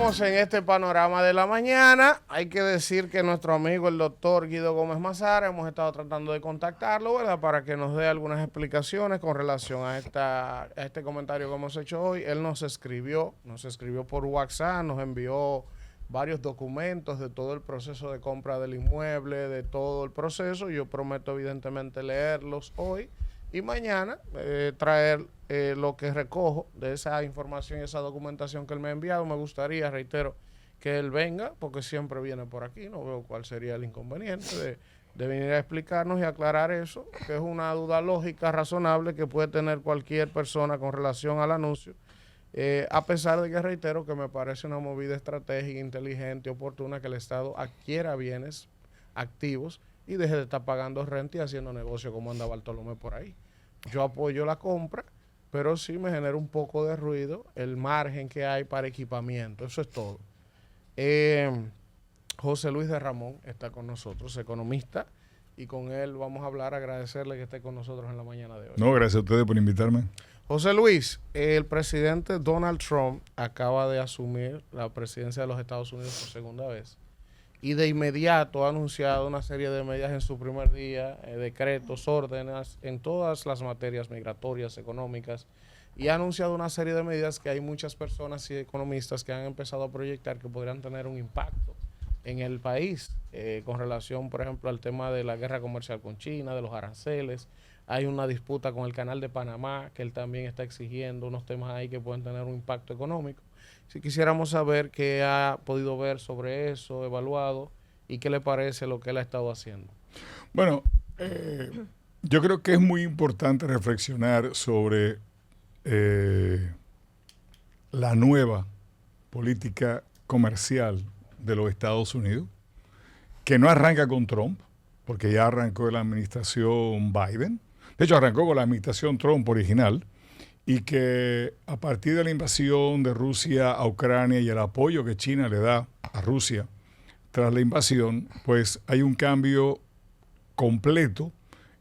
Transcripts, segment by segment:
Continuamos en este panorama de la mañana. Hay que decir que nuestro amigo el doctor Guido Gómez Mazara, hemos estado tratando de contactarlo, ¿verdad?, para que nos dé algunas explicaciones con relación a este comentario que hemos hecho hoy. Él nos escribió por WhatsApp, nos envió varios documentos de todo el proceso de compra del inmueble, de todo el proceso. Yo prometo evidentemente leerlos hoy y mañana traer lo que recojo de esa información y esa documentación que él me ha enviado. Me gustaría, reitero, que él venga, porque siempre viene por aquí. No veo cuál sería el inconveniente de venir a explicarnos y aclarar eso, que es una duda lógica, razonable, que puede tener cualquier persona con relación al anuncio. A pesar de que, reitero, que me parece una movida estratégica, inteligente, oportuna, que el Estado adquiera bienes activos y deje de estar pagando renta y haciendo negocio como anda Bartolomé por ahí. Yo apoyo la compra, pero sí me genera un poco de ruido el margen que hay para equipamiento. Eso es todo. José Luis de Ramón está con nosotros, economista, y con él vamos a hablar, agradecerle que esté con nosotros en la mañana de hoy. No, gracias a ustedes por invitarme. José Luis, el presidente Donald Trump acaba de asumir la presidencia de los Estados Unidos por segunda vez y de inmediato ha anunciado una serie de medidas en su primer día, decretos, órdenes, en todas las materias migratorias, económicas, y ha anunciado una serie de medidas que hay muchas personas y economistas que han empezado a proyectar que podrían tener un impacto en el país, con relación, por ejemplo, al tema de la guerra comercial con China, de los aranceles. Hay una disputa con el canal de Panamá, que él también está exigiendo unos temas ahí que pueden tener un impacto económico. Si quisiéramos saber qué ha podido ver sobre eso, evaluado, y qué le parece lo que él ha estado haciendo. Bueno, yo creo que es muy importante reflexionar sobre la nueva política comercial de los Estados Unidos, que no arranca con Trump, porque ya arrancó la administración Biden. De hecho, arrancó con la administración Trump original, y que a partir de la invasión de Rusia a Ucrania y el apoyo que China le da a Rusia tras la invasión, pues hay un cambio completo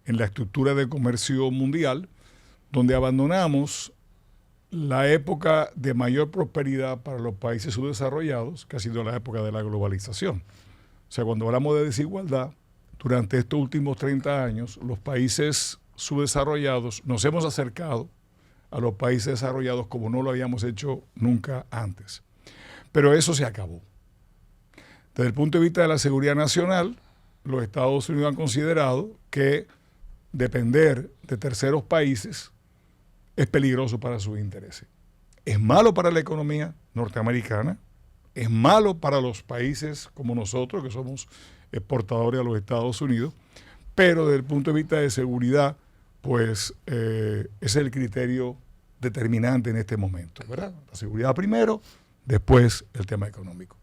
en la estructura de comercio mundial, donde abandonamos la época de mayor prosperidad para los países subdesarrollados, que ha sido la época de la globalización. O sea, cuando hablamos de desigualdad, durante estos últimos 30 años, los países subdesarrollados nos hemos acercado a los países desarrollados como no lo habíamos hecho nunca antes. Pero eso se acabó. Desde el punto de vista de la seguridad nacional, los Estados Unidos han considerado que depender de terceros países es peligroso para sus intereses. Es malo para la economía norteamericana, es malo para los países como nosotros, que somos exportadores a los Estados Unidos, pero desde el punto de vista de seguridad, pues ese es el criterio determinante en este momento, ¿verdad? La seguridad primero, después el tema económico.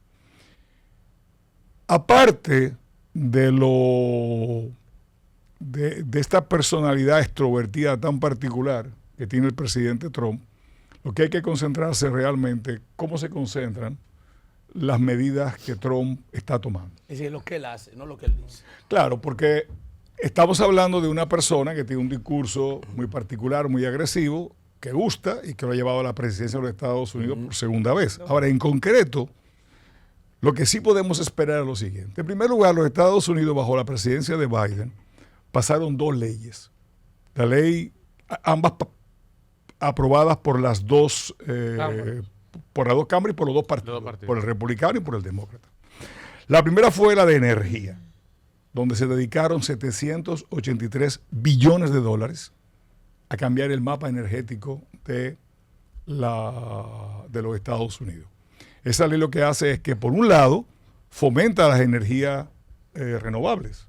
Aparte de esta personalidad extrovertida tan particular que tiene el presidente Trump, lo que hay que concentrarse realmente, cómo se concentran las medidas que Trump está tomando. Es decir, lo que él hace, no lo que él dice. Claro, porque estamos hablando de una persona que tiene un discurso muy particular, muy agresivo, que gusta y que lo ha llevado a la presidencia de los Estados Unidos por segunda vez. Ahora, en concreto, lo que sí podemos esperar es lo siguiente. En primer lugar, los Estados Unidos, bajo la presidencia de Biden, pasaron dos leyes. La ley, ambas aprobadas por las dos cámaras y por los dos partidos, por el republicano y por el demócrata. La primera fue la de energía, donde se dedicaron 783 billones de dólares a cambiar el mapa energético de los Estados Unidos. Esa ley lo que hace es que, por un lado, fomenta las energías renovables,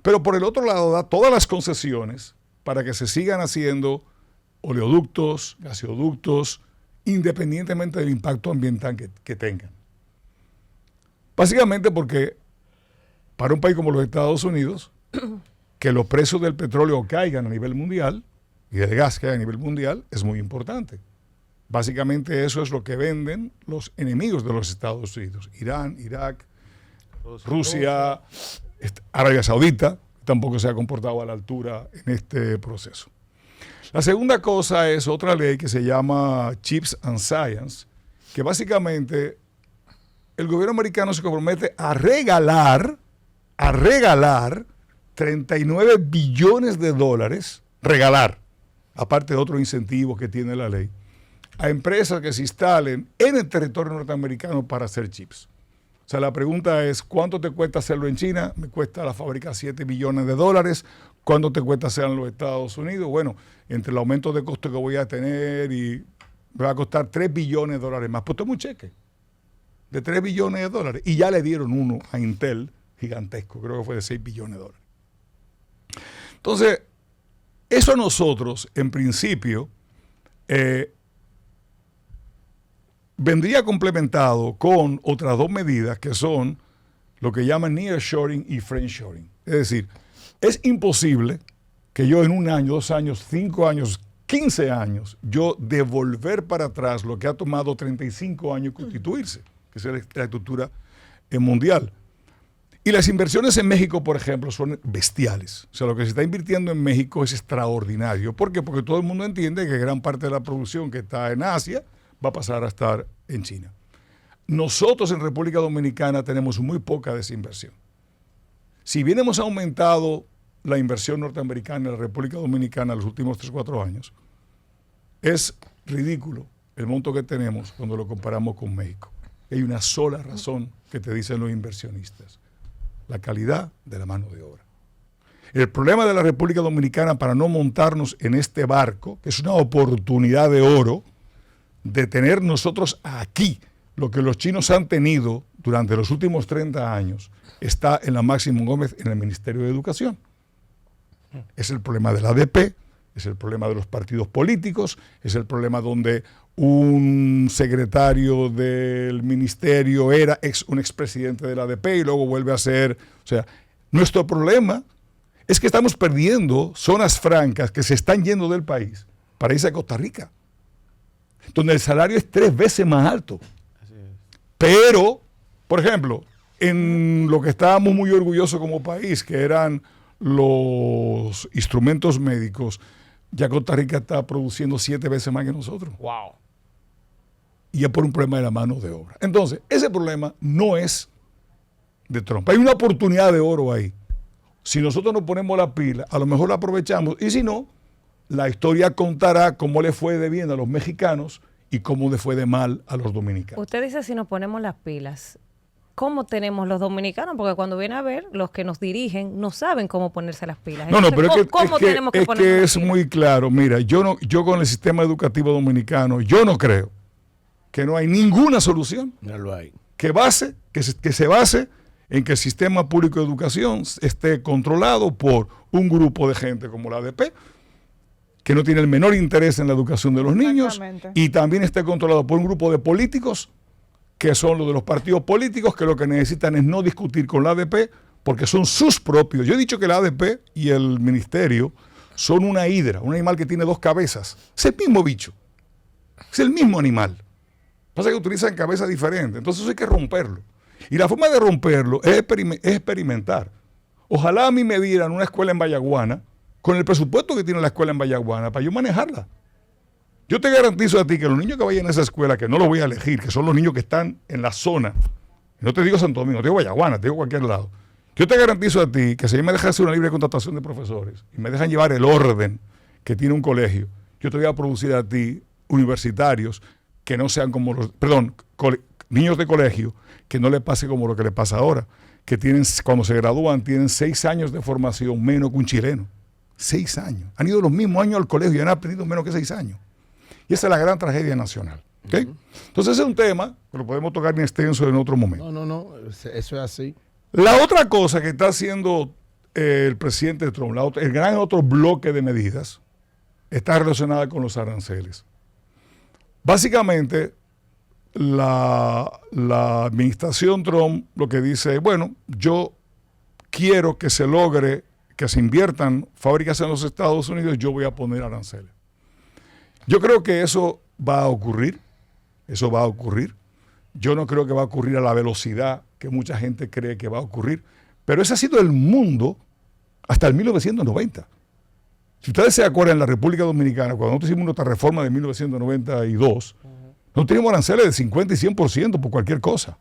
pero por el otro lado da todas las concesiones para que se sigan haciendo oleoductos, gasoductos, independientemente del impacto ambiental que tengan. Básicamente porque para un país como los Estados Unidos, que los precios del petróleo caigan a nivel mundial y del gas caigan a nivel mundial es muy importante. Básicamente eso es lo que venden los enemigos de los Estados Unidos. Irán, Irak, Rusia, Arabia Saudita, tampoco se ha comportado a la altura en este proceso. La segunda cosa es otra ley que se llama Chips and Science, que básicamente el gobierno americano se compromete a regalar 39 billones de dólares, regalar, aparte de otros incentivos que tiene la ley, a empresas que se instalen en el territorio norteamericano para hacer chips. O sea, la pregunta es, ¿cuánto te cuesta hacerlo en China? Me cuesta la fábrica 7 billones de dólares. ¿Cuánto te cuesta hacerlo en los Estados Unidos? Bueno, entre el aumento de costo que voy a tener y me va a costar 3 billones de dólares más. Pues toma un cheque de 3 billones de dólares. Y ya le dieron uno a Intel, gigantesco, creo que fue de 6 billones de dólares. Entonces, eso a nosotros, en principio, vendría complementado con otras dos medidas que son lo que llaman nearshoring y friendshoring. Es decir, es imposible que yo en 1 año, 2 años, 5 años, 15 años, yo devolver para atrás lo que ha tomado 35 años constituirse, que es la estructura mundial. Y las inversiones en México, por ejemplo, son bestiales. O sea, lo que se está invirtiendo en México es extraordinario. ¿Por qué? Porque todo el mundo entiende que gran parte de la producción que está en Asia va a pasar a estar en China. Nosotros en República Dominicana tenemos muy poca desinversión. Si bien hemos aumentado la inversión norteamericana en la República Dominicana en los últimos 3 o 4 años, es ridículo el monto que tenemos cuando lo comparamos con México. Hay una sola razón que te dicen los inversionistas: la calidad de la mano de obra. El problema de la República Dominicana para no montarnos en este barco, que es una oportunidad de oro, de tener nosotros aquí lo que los chinos han tenido durante los últimos 30 años, está en la Máximo Gómez en el Ministerio de Educación. Es el problema de la ADP, es el problema de los partidos políticos, es el problema donde un secretario del ministerio era un expresidente de la ADP y luego vuelve a ser... O sea, nuestro problema es que estamos perdiendo zonas francas que se están yendo del país para irse a Costa Rica, donde el salario es 3 veces más alto. Pero, por ejemplo, en lo que estábamos muy orgullosos como país, que eran los instrumentos médicos, ya Costa Rica está produciendo 7 veces más que nosotros. Wow. Y es por un problema de la mano de obra. Entonces, ese problema no es de Trump. Hay una oportunidad de oro ahí. Si nosotros nos ponemos la pila, a lo mejor la aprovechamos, y si no, la historia contará cómo le fue de bien a los mexicanos y cómo le fue de mal a los dominicanos. Usted dice si nos ponemos las pilas. ¿Cómo tenemos los dominicanos? Porque cuando viene a ver, los que nos dirigen no saben cómo ponerse las pilas. No, Entonces, pero ¿cómo tenemos que ponernos las es pilas? muy claro. Mira, yo con el sistema educativo dominicano, yo no creo que no hay ninguna solución Míralo ahí. que se base en que el sistema público de educación esté controlado por un grupo de gente como la ADP, que no tiene el menor interés en la educación de los niños, y también esté controlado por un grupo de políticos que son los de los partidos políticos, que lo que necesitan es no discutir con la ADP, porque son sus propios. Yo he dicho que la ADP y el ministerio son una hidra, un animal que tiene 2 cabezas. Es el mismo bicho, es el mismo animal. Pasa que utilizan cabezas diferentes, entonces eso hay que romperlo. Y la forma de romperlo es experimentar. Ojalá a mí me dieran una escuela en Vallaguana, con el presupuesto que tiene la escuela en Vallaguana, para yo manejarla. Yo te garantizo a ti que los niños que vayan a esa escuela, que no los voy a elegir, que son los niños que están en la zona, no te digo Santo Domingo, te digo Vallaguana, te digo cualquier lado. Yo te garantizo a ti que si me dejan hacer una libre contratación de profesores y me dejan llevar el orden que tiene un colegio, yo te voy a producir a ti universitarios que no sean como los, niños de colegio, que no le pase como lo que le pasa ahora, que tienen, cuando se gradúan, tienen 6 años de formación menos que un chileno. 6 años. Han ido los mismos años al colegio y han aprendido menos que 6 años. Y esa es la gran tragedia nacional. ¿Okay? Entonces ese es un tema que lo podemos tocar en extenso en otro momento. No, eso es así. La otra cosa que está haciendo el presidente Trump, el gran otro bloque de medidas, está relacionada con los aranceles. Básicamente, la administración Trump lo que dice, bueno, yo quiero que se logre, que se inviertan fábricas en los Estados Unidos, yo voy a poner aranceles. Yo creo que eso va a ocurrir, Yo no creo que va a ocurrir a la velocidad que mucha gente cree que va a ocurrir, pero ese ha sido el mundo hasta el 1990. Si ustedes se acuerdan, en la República Dominicana, cuando nosotros hicimos nuestra reforma de 1992, no teníamos aranceles de 50 y 100% por cualquier cosa.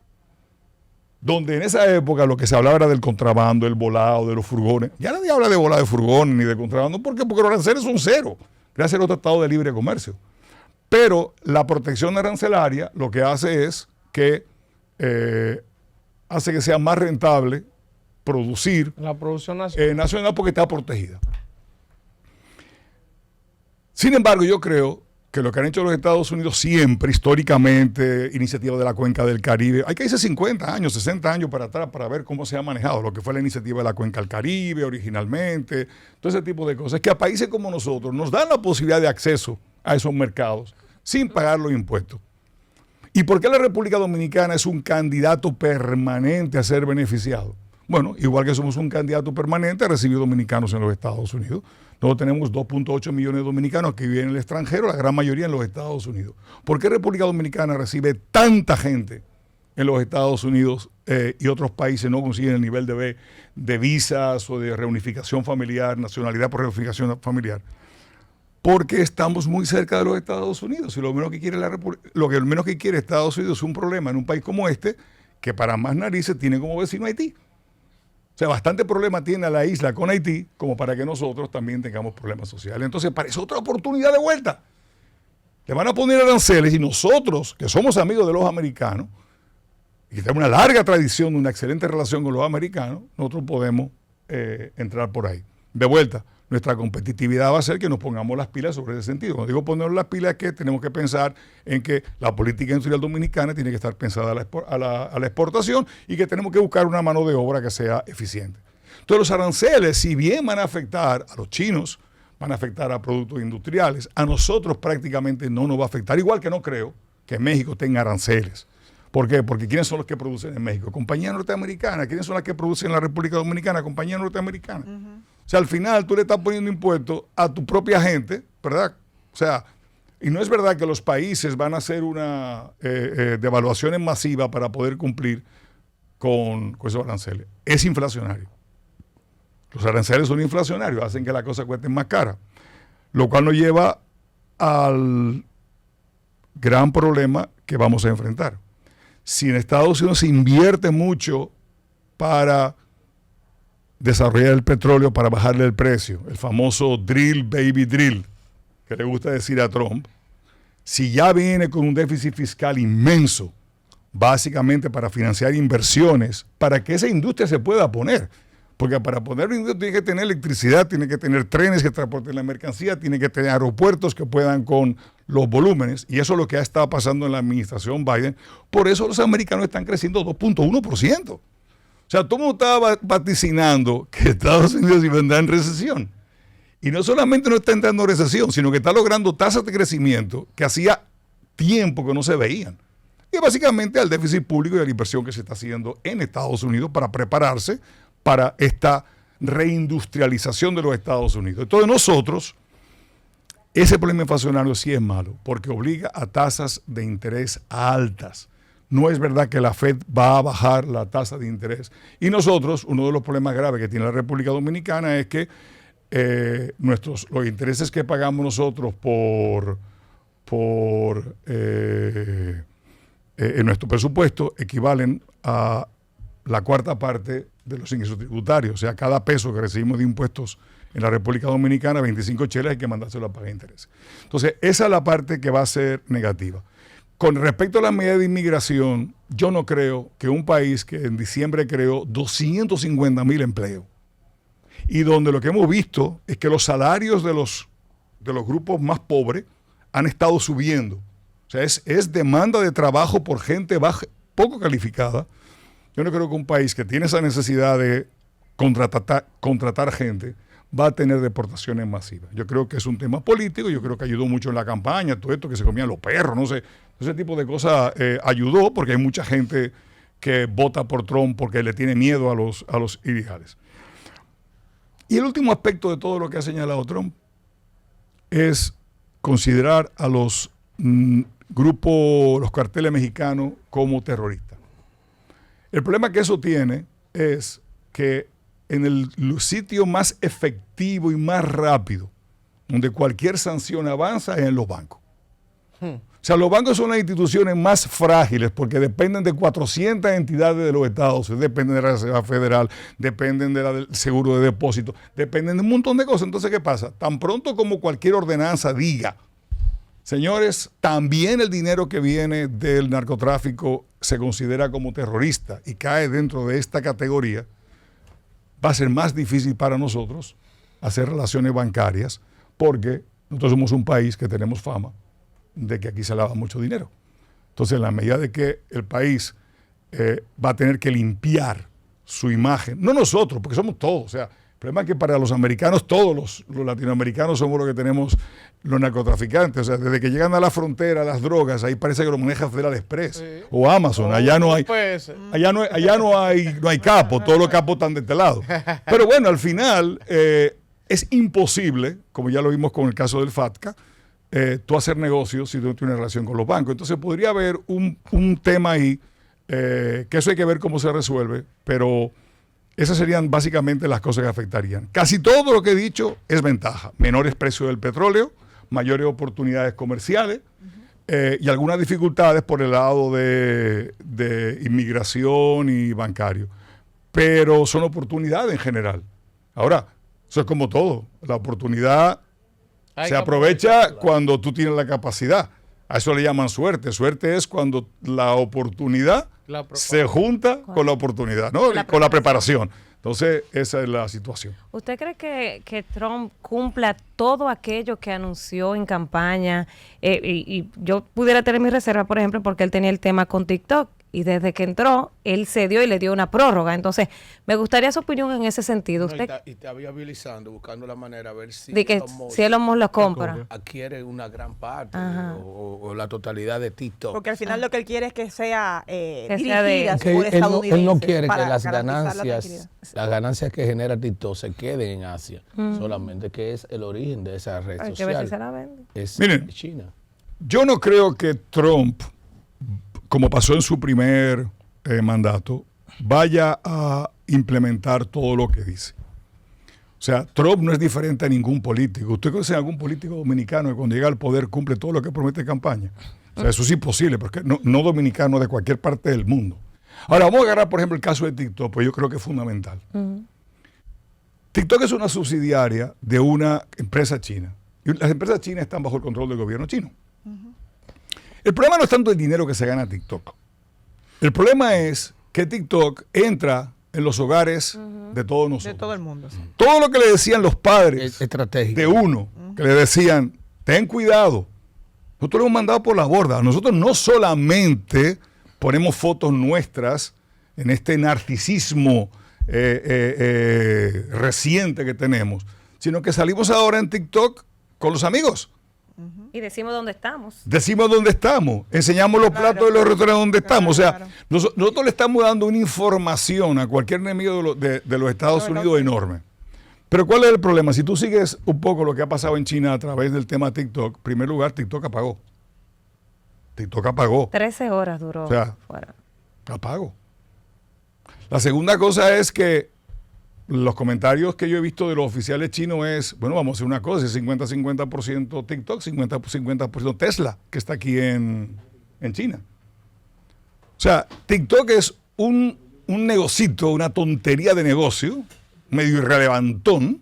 donde en esa época lo que se hablaba era del contrabando, del volado, de los furgones. Ya nadie habla de volado de furgones ni de contrabando. ¿Por qué? Porque los aranceles son cero, gracias a los tratados de libre comercio. Pero la protección arancelaria lo que hace es que hace que sea más rentable producir La producción nacional. nacional porque está protegida. Sin embargo, yo creo que lo que han hecho los Estados Unidos siempre, históricamente, iniciativa de la Cuenca del Caribe, hay que irse 50 años, 60 años para atrás para ver cómo se ha manejado lo que fue la iniciativa de la Cuenca del Caribe originalmente, todo ese tipo de cosas, que a países como nosotros nos dan la posibilidad de acceso a esos mercados sin pagar los impuestos. ¿Y por qué la República Dominicana es un candidato permanente a ser beneficiado? Bueno, igual que somos un candidato permanente a recibir dominicanos en los Estados Unidos. Nosotros tenemos 2.8 millones de dominicanos que viven en el extranjero, la gran mayoría en los Estados Unidos. ¿Por qué República Dominicana recibe tanta gente en los Estados Unidos y otros países no consiguen el nivel de visas o de reunificación familiar, nacionalidad por reunificación familiar? Porque estamos muy cerca de los Estados Unidos y lo menos que quiere Estados Unidos es un problema en un país como este, que para más narices tiene como vecino Haití. O sea, bastante problema tiene a la isla con Haití como para que nosotros también tengamos problemas sociales. Entonces, parece otra oportunidad de vuelta. Le van a poner aranceles y nosotros, que somos amigos de los americanos, y que tenemos una larga tradición de una excelente relación con los americanos, nosotros podemos entrar por ahí. De vuelta, nuestra competitividad va a ser que nos pongamos las pilas sobre ese sentido. Cuando digo ponernos las pilas es que tenemos que pensar en que la política industrial dominicana tiene que estar pensada a la exportación y que tenemos que buscar una mano de obra que sea eficiente. Entonces los aranceles, si bien van a afectar a los chinos, van a afectar a productos industriales, a nosotros prácticamente no nos va a afectar. Igual que no creo que México tenga aranceles. ¿Por qué? Porque ¿quiénes son los que producen en México? Compañías norteamericanas. ¿Quiénes son las que producen en la República Dominicana? Compañías norteamericanas. O sea, al final tú le estás poniendo impuestos a tu propia gente, ¿verdad? O sea, y no es verdad que los países van a hacer una devaluaciones masivas para poder cumplir con esos aranceles. Es inflacionario. Los aranceles son inflacionarios, hacen que la cosa cueste más cara. Lo cual nos lleva al gran problema que vamos a enfrentar. Si en Estados Unidos se invierte mucho para desarrollar el petróleo, para bajarle el precio, el famoso drill, baby drill, que le gusta decir a Trump, si ya viene con un déficit fiscal inmenso, básicamente para financiar inversiones, para que esa industria se pueda poner, porque para poner una industria tiene que tener electricidad, tiene que tener trenes que transporten la mercancía, tiene que tener aeropuertos que puedan con los volúmenes, y eso es lo que ha estado pasando en la administración Biden. Por eso los americanos están creciendo 2.1%. O sea, todo el mundo estaba vaticinando que Estados Unidos iba a entrar en recesión. Y no solamente no está entrando en recesión, sino que está logrando tasas de crecimiento que hacía tiempo que no se veían. Y básicamente al déficit público y a la inversión que se está haciendo en Estados Unidos para prepararse para esta reindustrialización de los Estados Unidos. Entonces nosotros, ese problema inflacionario sí es malo, porque obliga a tasas de interés altas. No es verdad que la Fed va a bajar la tasa de interés. Y nosotros, uno de los problemas graves que tiene la República Dominicana es que los intereses que pagamos nosotros en nuestro presupuesto equivalen a la cuarta parte de los ingresos tributarios. O sea, cada peso que recibimos de impuestos en la República Dominicana, 25 cheles, hay que mandárselo a pagar intereses. Entonces, esa es la parte que va a ser negativa. Con respecto a la medida de inmigración, yo no creo que un país que en diciembre creó 250,000 empleos y donde lo que hemos visto es que los salarios de los grupos más pobres han estado subiendo. O sea, es demanda de trabajo por gente poco calificada. Yo no creo que un país que tiene esa necesidad de contratar gente va a tener deportaciones masivas. Yo creo que es un tema político, yo creo que ayudó mucho en la campaña, todo esto que se comían los perros, no sé, ese tipo de cosas ayudó porque hay mucha gente que vota por Trump porque le tiene miedo a los ideales. Y el último aspecto de todo lo que ha señalado Trump es considerar a los grupos, los carteles mexicanos como terroristas. El problema que eso tiene es que en el sitio más efectivo y más rápido donde cualquier sanción avanza es en los bancos. O sea, los bancos son las instituciones más frágiles porque dependen de 400 entidades de los estados, dependen de la Reserva Federal, dependen del seguro de depósito, dependen de un montón de cosas. Entonces, ¿qué pasa? Tan pronto como cualquier ordenanza diga, señores, también el dinero que viene del narcotráfico se considera como terrorista y cae dentro de esta categoría, va a ser más difícil para nosotros hacer relaciones bancarias porque nosotros somos un país que tenemos fama de que aquí se lava mucho dinero. Entonces, en la medida de que el país va a tener que limpiar su imagen, no nosotros, porque somos todos, o sea, el problema es que para los americanos, todos los latinoamericanos somos los que tenemos los narcotraficantes, o sea, desde que llegan a la frontera las drogas, ahí parece que lo maneja Federal Express o Amazon, allá no hay, allá no hay capo, todos los capos están de este lado. Pero bueno, al final es imposible, como ya lo vimos con el caso del FATCA, tú hacer negocios si tú no tienes relación con los bancos. Entonces podría haber un tema ahí, que eso hay que ver cómo se resuelve, pero esas serían básicamente las cosas que afectarían. Casi todo lo que he dicho es ventaja. Menores precios del petróleo, mayores oportunidades comerciales y algunas dificultades por el lado de inmigración y bancario. Pero son oportunidades en general. Ahora, eso es como todo. La oportunidad se aprovecha cuando tú tienes la capacidad. A eso le llaman suerte. Suerte es cuando la oportunidad se junta con la oportunidad, ¿no? Con la preparación. Entonces, esa es la situación. ¿Usted cree que Trump cumpla todo aquello que anunció en campaña? Y yo pudiera tener mi reserva, por ejemplo, porque él tenía el tema con TikTok. Y desde que entró, él cedió y le dio una prórroga. Entonces, me gustaría su opinión en ese sentido. No, ¿Usted y está viabilizando, buscando la manera a ver si de que si Elon Musk lo compra? Adquiere una gran parte o la totalidad de TikTok. Porque al final lo que él quiere es que sea sea dirigida Que por estadounidenses. él no quiere que para las garantizar la ganancias, tranquilidad. las ganancias que genera TikTok se queden en Asia. Solamente que es el origen de esa red Hay que ver si social. se la vende. Es Miren, China. Yo no creo que Trump, como pasó en su primer mandato, vaya a implementar todo lo que dice. O sea, Trump no es diferente a ningún político. ¿Usted conoce a algún político dominicano que cuando llega al poder cumple todo lo que promete en campaña? O sea, eso es imposible, porque no dominicano de cualquier parte del mundo. Ahora, vamos a agarrar, por ejemplo, el caso de TikTok, pues yo creo que es fundamental. TikTok es una subsidiaria de una empresa china. Y las empresas chinas están bajo el control del gobierno chino. El problema no es tanto el dinero que se gana TikTok. El problema es que TikTok entra en los hogares de todos nosotros. De todo el mundo. Sí. Todo lo que le decían los padres Estratégico. de uno, que le decían, ten cuidado, nosotros lo hemos mandado por la borda. Nosotros no solamente ponemos fotos nuestras en este narcisismo reciente que tenemos, sino que salimos ahora en TikTok con los amigos. Y decimos dónde estamos. Decimos dónde estamos, enseñamos los platos de los restaurantes donde estamos. O sea, nosotros le estamos dando una información a cualquier enemigo de los Estados Unidos enorme. Pero ¿cuál es el problema? Si tú sigues un poco lo que ha pasado en China a través del tema TikTok, en primer lugar, TikTok apagó. TikTok apagó. 13 horas duró O sea, fuera. Apagó. La segunda cosa es que los comentarios que yo he visto de los oficiales chinos es, bueno, vamos a hacer una cosa, es 50% TikTok, 50% Tesla, que está aquí en China. O sea, TikTok es un negocito, una tontería de negocio, medio irrelevantón,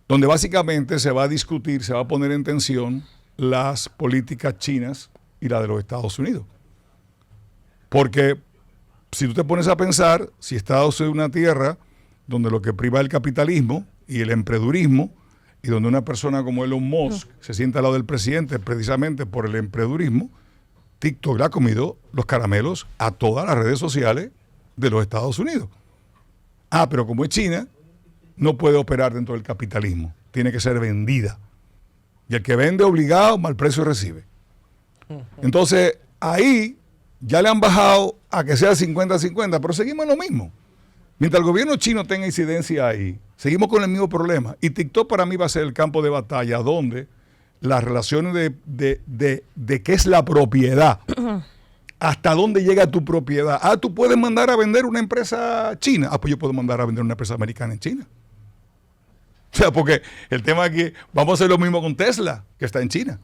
donde básicamente se va a discutir, se va a poner en tensión las políticas chinas y la de los Estados Unidos. Porque si tú te pones a pensar, si Estados Unidos es una tierra donde lo que priva es el capitalismo y el emprendurismo, y donde una persona como Elon Musk se sienta al lado del presidente precisamente por el emprendurismo, TikTok le ha comido los caramelos a todas las redes sociales de los Estados Unidos. Pero como es China, no puede operar dentro del capitalismo, tiene que ser vendida. Y el que vende obligado, mal precio recibe. Entonces, ahí ya le han bajado a que sea 50-50, pero seguimos en lo mismo. Mientras el gobierno chino tenga incidencia ahí, seguimos con el mismo problema. Y TikTok para mí va a ser el campo de batalla donde las relaciones de qué es la propiedad, hasta dónde llega tu propiedad. Tú puedes mandar a vender una empresa china. Pues yo puedo mandar a vender una empresa americana en China. O sea, porque el tema es que vamos a hacer lo mismo con Tesla, que está en China.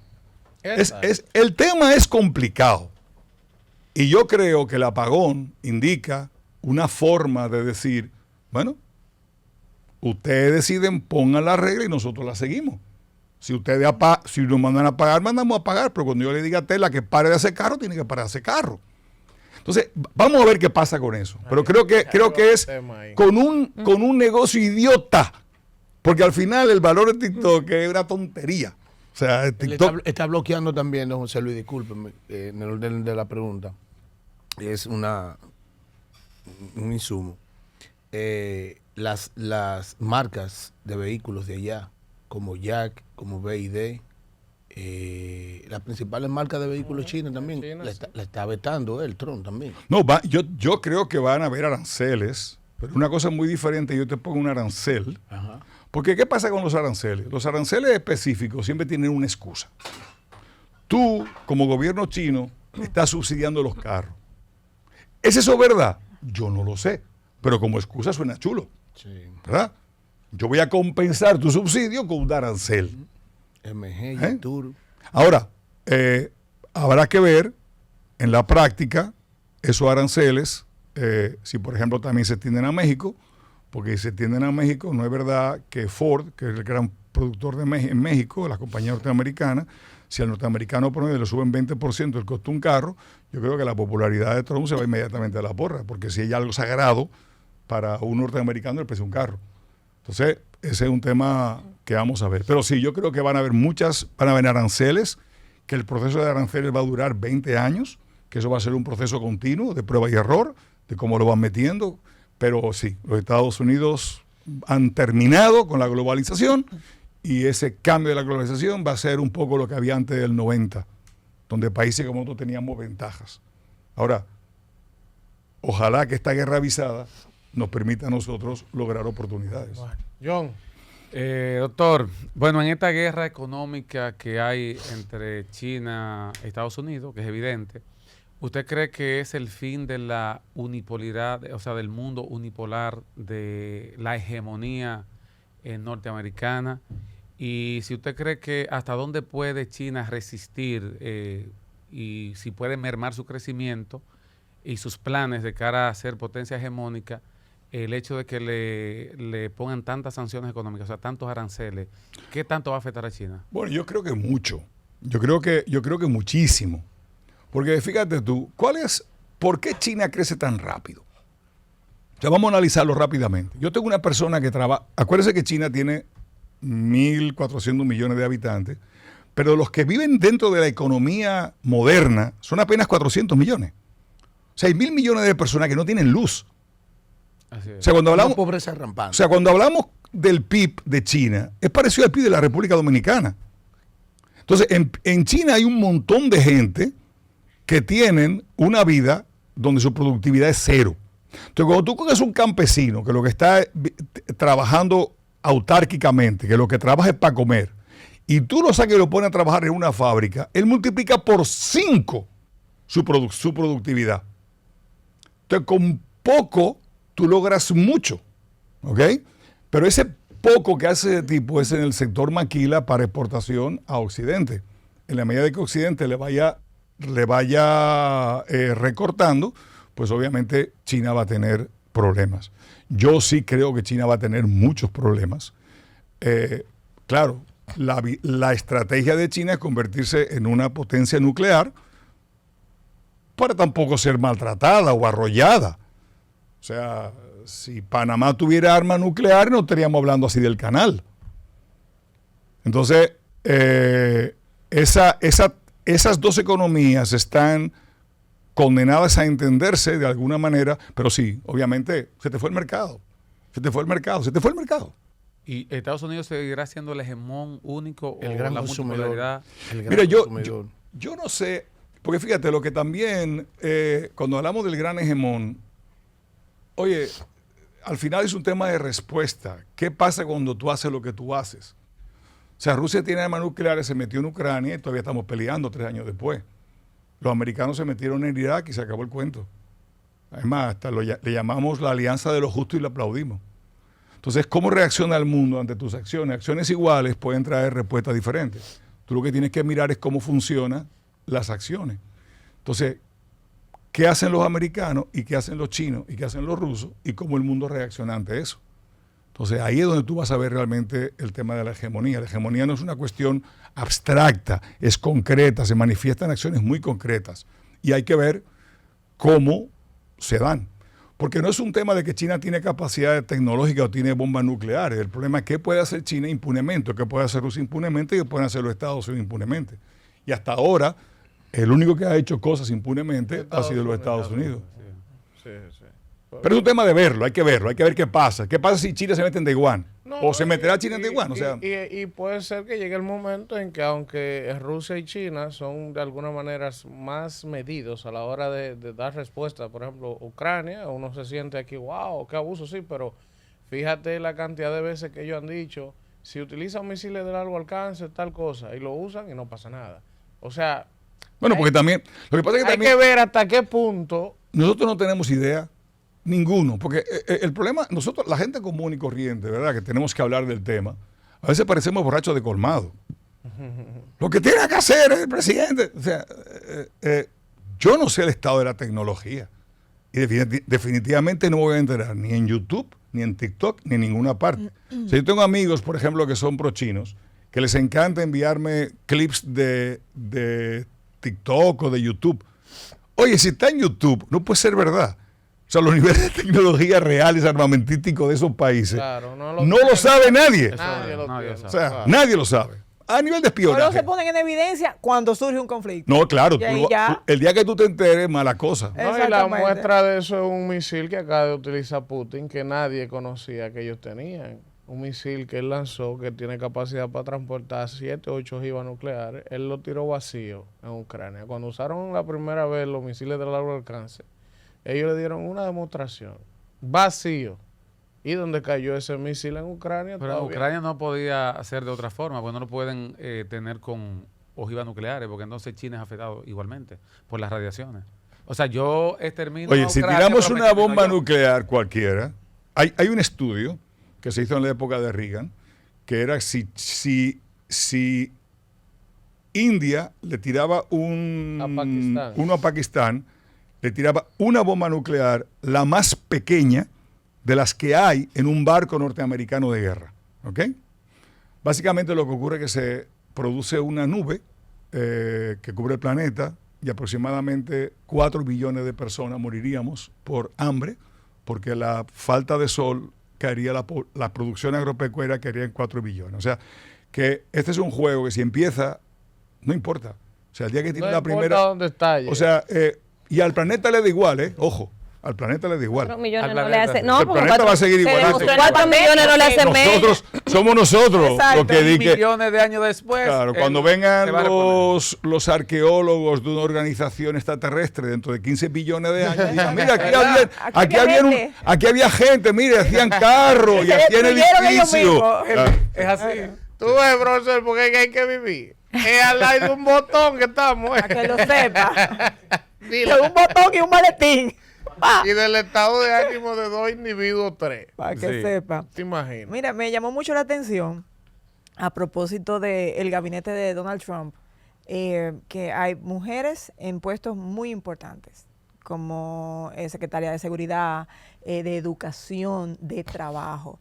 El tema es complicado. Y yo creo que el apagón indica una forma de decir, bueno, ustedes deciden, pongan la regla y nosotros la seguimos. Si ustedes si nos mandan a pagar, mandamos a pagar, pero cuando yo le diga a Tesla que pare de hacer carro, tiene que parar de hacer carro. Entonces, vamos a ver qué pasa con eso. Pero creo que es con un negocio idiota. Porque al final el valor de TikTok es una tontería. O sea, TikTok Está bloqueando también, don José Luis, discúlpeme, en el orden de la pregunta. Es un insumo. Las marcas de vehículos de allá, como Jack, como BYD, las principales marcas de vehículos chinas también, la está vetando el Trump también. No, yo creo que van a haber aranceles, pero una cosa muy diferente, yo te pongo un arancel. Ajá. Porque ¿qué pasa con los aranceles? Los aranceles específicos siempre tienen una excusa. Tú, como gobierno chino, estás subsidiando los carros. ¿Es eso verdad? Yo no lo sé, pero como excusa suena chulo, Sí. ¿verdad? Yo voy a compensar tu subsidio con un arancel. MG, ¿Eh? Tour. Ahora, habrá que ver en la práctica esos aranceles, si por ejemplo también se extienden a México, porque si se extienden a México, no es verdad que Ford, que es el gran productor en México, la compañía norteamericana, si al norteamericano promedio le suben 20% el costo de un carro, yo creo que la popularidad de Trump se va inmediatamente a la porra, porque si hay algo sagrado para un norteamericano, el precio de un carro. Entonces, ese es un tema que vamos a ver. Pero sí, yo creo que van a haber aranceles, que el proceso de aranceles va a durar 20 años, que eso va a ser un proceso continuo de prueba y error, de cómo lo van metiendo. Pero sí, los Estados Unidos han terminado con la globalización y ese cambio de la globalización va a ser un poco lo que había antes del 90, donde países como nosotros teníamos ventajas. Ahora, ojalá que esta guerra avisada nos permita a nosotros lograr oportunidades. Bueno, John. Doctor, bueno, en esta guerra económica que hay entre China y Estados Unidos, que es evidente, ¿usted cree que es el fin de la unipolaridad, o sea, del mundo unipolar, de la hegemonía norteamericana? Y si usted cree que hasta dónde puede China resistir y si puede mermar su crecimiento y sus planes de cara a ser potencia hegemónica, el hecho de que le pongan tantas sanciones económicas, o sea, tantos aranceles, ¿qué tanto va a afectar a China? Bueno, yo creo que mucho. Yo creo que muchísimo. Porque fíjate tú, ¿por qué China crece tan rápido? O sea, vamos a analizarlo rápidamente. Yo tengo una persona que trabaja, acuérdense que China tiene 1.400 millones de habitantes, pero los que viven dentro de la economía moderna son apenas 400 millones. O sea, hay 1.000 millones de personas que no tienen luz. Así es. O sea, cuando hablamos, Una pobreza rampante. o sea, cuando hablamos del PIB de China, es parecido al PIB de la República Dominicana. Entonces, en China hay un montón de gente que tienen una vida donde su productividad es cero. Entonces, cuando tú coges un campesino que lo que está trabajando autárquicamente, que lo que trabaja es para comer, y tú lo sacas y lo pones a trabajar en una fábrica, él multiplica por 5 su productividad. Entonces, con poco tú logras mucho, ¿ok? Pero ese poco que hace ese tipo es en el sector maquila para exportación a Occidente. En la medida de que Occidente le vaya recortando, pues obviamente China va a tener problemas. Yo sí creo que China va a tener muchos problemas. Claro, la estrategia de China es convertirse en una potencia nuclear para tampoco ser maltratada o arrollada. O sea, si Panamá tuviera armas nucleares, no estaríamos hablando así del canal. Entonces, esas dos economías están condenadas a entenderse de alguna manera, pero sí, obviamente, se te fue el mercado. ¿Y Estados Unidos seguirá siendo el hegemón único El o gran la consumidor. multipolaridad? Mira, yo no sé, porque fíjate, lo que también, cuando hablamos del gran hegemón, oye, al final es un tema de respuesta. ¿Qué pasa cuando tú haces lo que tú haces? O sea, Rusia tiene armas nucleares, se metió en Ucrania y todavía estamos peleando 3 años después. Los americanos se metieron en Irak y se acabó el cuento. Además, hasta le llamamos la alianza de lo justo y la aplaudimos. Entonces, ¿cómo reacciona el mundo ante tus acciones? Acciones iguales pueden traer respuestas diferentes. Tú lo que tienes que mirar es cómo funcionan las acciones. Entonces, ¿qué hacen los americanos y qué hacen los chinos y qué hacen los rusos y cómo el mundo reacciona ante eso? Entonces, ahí es donde tú vas a ver realmente el tema de la hegemonía. La hegemonía no es una cuestión abstracta, es concreta, se manifiesta en acciones muy concretas. Y hay que ver cómo se dan. Porque no es un tema de que China tiene capacidad tecnológica o tiene bombas nucleares. El problema es qué puede hacer China impunemente, o qué puede hacer Rusia impunemente y qué pueden hacer los Estados Unidos impunemente. Y hasta ahora, el único que ha hecho cosas impunemente ha sido los Estados Unidos. Sí, sí. Pero es un tema de verlo, hay que ver qué pasa. ¿Qué pasa si China se mete en Taiwán? ¿O se meterá China en Taiwán? O sea, y puede ser que llegue el momento en que, aunque Rusia y China son de alguna manera más medidos a la hora de dar respuesta, por ejemplo, Ucrania, uno se siente aquí, wow, qué abuso, sí, pero fíjate la cantidad de veces que ellos han dicho, si utilizan misiles de largo alcance, tal cosa, y lo usan y no pasa nada. O sea, bueno, porque también, lo que pasa es que hay también que ver hasta qué punto. nosotros no tenemos idea. Ninguno, porque el problema, nosotros, la gente común y corriente, ¿verdad? Que tenemos que hablar del tema, a veces parecemos borrachos de colmado. Lo que tiene que hacer el presidente. O sea, yo no sé el estado de la tecnología. Y definitivamente no me voy a enterar ni en YouTube, ni en TikTok, ni en ninguna parte. O sea, yo tengo amigos, por ejemplo, que son pro-chinos, que les encanta enviarme clips de TikTok o de YouTube. Oye, si está en YouTube, no puede ser verdad. O sea, los niveles de tecnología reales armamentísticos de esos países Claro, no lo sabe nadie. Nadie lo tiene. O sea, nadie lo sabe. A nivel de Solo espionaje. se ponen en evidencia cuando surge un conflicto. No, claro. Y ahí ya. El día que tú te enteres, mala cosa. No, y la Exactamente. muestra de eso es un misil que acaba de utilizar Putin, que nadie conocía que ellos tenían. Un misil que él lanzó, que tiene capacidad para transportar 7 o 8 ojivas nucleares. Él lo tiró vacío en Ucrania. Cuando usaron la primera vez los misiles de largo alcance, ellos le dieron una demostración. Vacío. ¿Y dónde cayó ese misil en Ucrania? Pero en Todavía. Ucrania no podía hacer de otra forma, porque no lo pueden tener con ojivas nucleares, porque entonces China es afectado igualmente por las radiaciones. O sea, yo extermino Oye, a si Ucrania, tiramos pero me una extermino bomba yo. nuclear cualquiera, hay un estudio que se hizo en la época de Reagan, que era si India le tiraba uno a Pakistán, le tiraba una bomba nuclear, la más pequeña de las que hay en un barco norteamericano de guerra. ¿Ok? Básicamente lo que ocurre es que se produce una nube que cubre el planeta y aproximadamente 4 billones de personas moriríamos por hambre, porque la falta de sol caería, la producción agropecuaria caería en 4 billones. O sea, que este es un juego que si empieza, no importa. O sea, el día que tiene No la importa primera... dónde estalle. O sea, y al planeta le da igual, ojo, al planeta le da igual. 4 millones Al no le planeta, hace. sí. No, El porque planeta va a seguir se igual. demostró en la 4 millones no le hace menos. Nosotros somos nosotros Exacto. los que di que... millones de años después. Claro, cuando él vengan se va a reponer. los arqueólogos de una organización extraterrestre dentro de 15 billones de años, digan, mira, aquí había gente, mire, hacían carros y Se hacían destruyeron ellos edificios. mismos. Ah, Es así. Tú ves, profesor, porque es que hay que vivir. Es al lado de un botón que estamos. Para que lo sepa. Dile. Con un botón y un maletín. Y del estado de ánimo de 2 individuos, 3. Para que Sí. sepa. ¿Te imaginas? Mira, me llamó mucho la atención a propósito del gabinete de Donald Trump, que hay mujeres en puestos muy importantes, como secretaria de Seguridad, de Educación, de Trabajo.